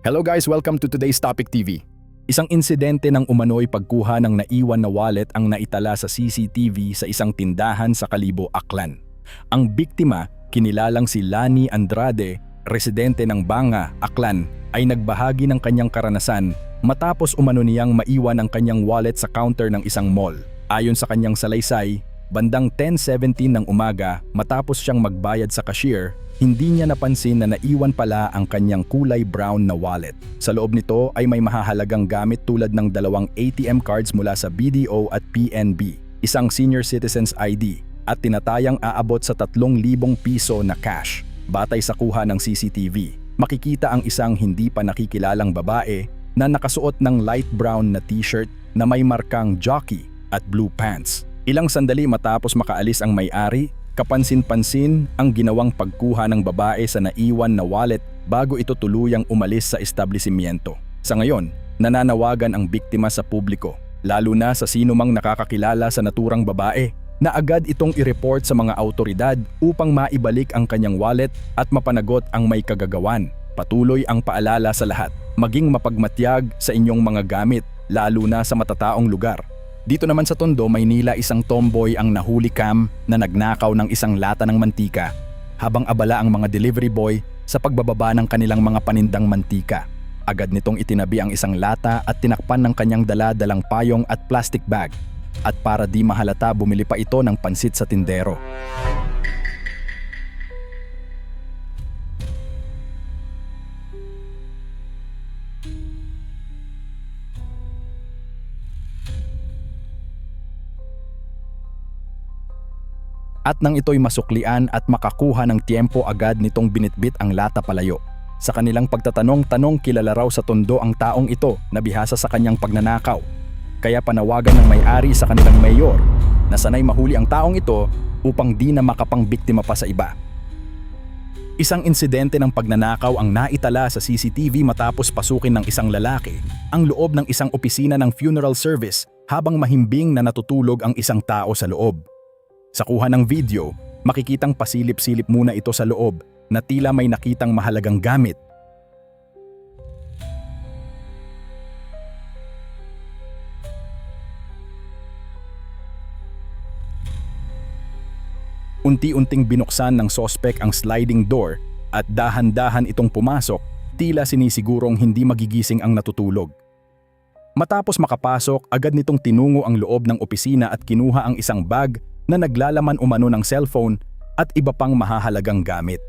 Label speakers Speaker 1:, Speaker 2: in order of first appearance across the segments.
Speaker 1: Hello guys, welcome to today's Topic TV. Isang insidente ng umano'y pagkuha ng naiwan na wallet ang naitala sa CCTV sa isang tindahan sa Kalibo, Aklan. Ang biktima, kinilalang si Lani Andrade, residente ng Banga, Aklan, ay nagbahagi ng kanyang karanasan matapos umano niyang maiwan ang kanyang wallet sa counter ng isang mall. Ayon sa kanyang salaysay, bandang 10:17 ng umaga matapos siyang magbayad sa cashier, hindi niya napansin na naiwan pala ang kanyang kulay brown na wallet. Sa loob nito ay may mahahalagang gamit tulad ng 2 ATM cards mula sa BDO at PNB, isang senior citizens ID, at tinatayang aabot sa 3,000 piso na cash. Batay sa kuha ng CCTV, makikita ang isang hindi pa nakikilalang babae na nakasuot ng light brown na t-shirt na may markang jockey at blue pants. Ilang sandali matapos makaalis ang may-ari, kapansin-pansin ang ginawang pagkuha ng babae sa naiwan na wallet bago ito tuluyang umalis sa establishmento. Sa ngayon, nananawagan ang biktima sa publiko, lalo na sa sinumang nakakakilala sa naturang babae, na agad itong i-report sa mga autoridad upang maibalik ang kanyang wallet at mapanagot ang may kagagawan. Patuloy ang paalala sa lahat, maging mapagmatyag sa inyong mga gamit, lalo na sa matataong lugar. Dito naman sa Tondo, Maynila, isang tomboy ang nahuli cam na nagnakaw ng isang lata ng mantika habang abala ang mga delivery boy sa pagbababa ng kanilang mga panindang mantika. Agad nitong itinabi ang isang lata at tinakpan ng kanyang dala-dalang payong at plastic bag, at para di mahalata bumili pa ito ng pansit sa tindero. At nang ito'y masuklian at makakuha ng tiempo, agad nitong binitbit ang lata palayo. Sa kanilang pagtatanong-tanong, kilala raw sa Tondo ang taong ito na bihasa sa kanyang pagnanakaw. Kaya panawagan ng may-ari sa kanilang mayor na sanay mahuli ang taong ito upang di na makapangbiktima pa sa iba. Isang insidente ng pagnanakaw ang naitala sa CCTV matapos pasukin ng isang lalaki ang loob ng isang opisina ng funeral service habang mahimbing na natutulog ang isang tao sa loob. Sa kuha ng video, makikitang pasilip-silip muna ito sa loob na tila may nakitang mahalagang gamit. Unti-unting binuksan ng sospek ang sliding door at dahan-dahan itong pumasok, tila sinisigurong hindi magigising ang natutulog. Matapos makapasok, agad nitong tinungo ang loob ng opisina at kinuha ang isang bag na naglalaman umano ng cellphone at iba pang mahahalagang gamit.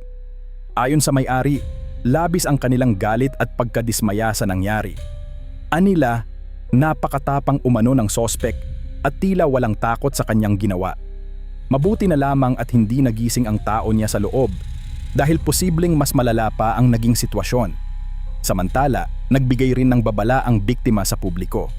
Speaker 1: Ayon sa may-ari, labis ang kanilang galit at pagkadismaya sa nangyari. Anila, napakatapang umano ng sospek at tila walang takot sa kanyang ginawa. Mabuti na lamang at hindi nagising ang tao niya sa loob dahil posibleng mas malala pa ang naging sitwasyon. Samantala, nagbigay rin ng babala ang biktima sa publiko.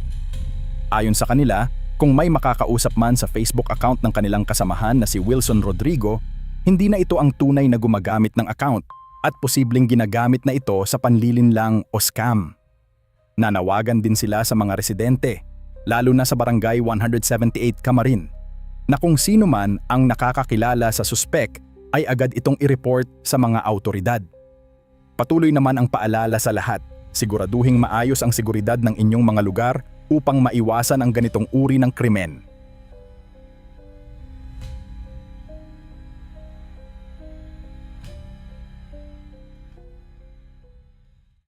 Speaker 1: Ayon sa kanila, kung may makakausap man sa Facebook account ng kanilang kasamahan na si Wilson Rodrigo, hindi na ito ang tunay na gumagamit ng account at posibleng ginagamit na ito sa panlilinlang o scam. Nanawagan din sila sa mga residente, lalo na sa Barangay 178 Camarin, na kung sino man ang nakakakilala sa suspek ay agad itong i-report sa mga autoridad. Patuloy naman ang paalala sa lahat, siguraduhing maayos ang seguridad ng inyong mga lugar upang maiwasan ang ganitong uri ng krimen.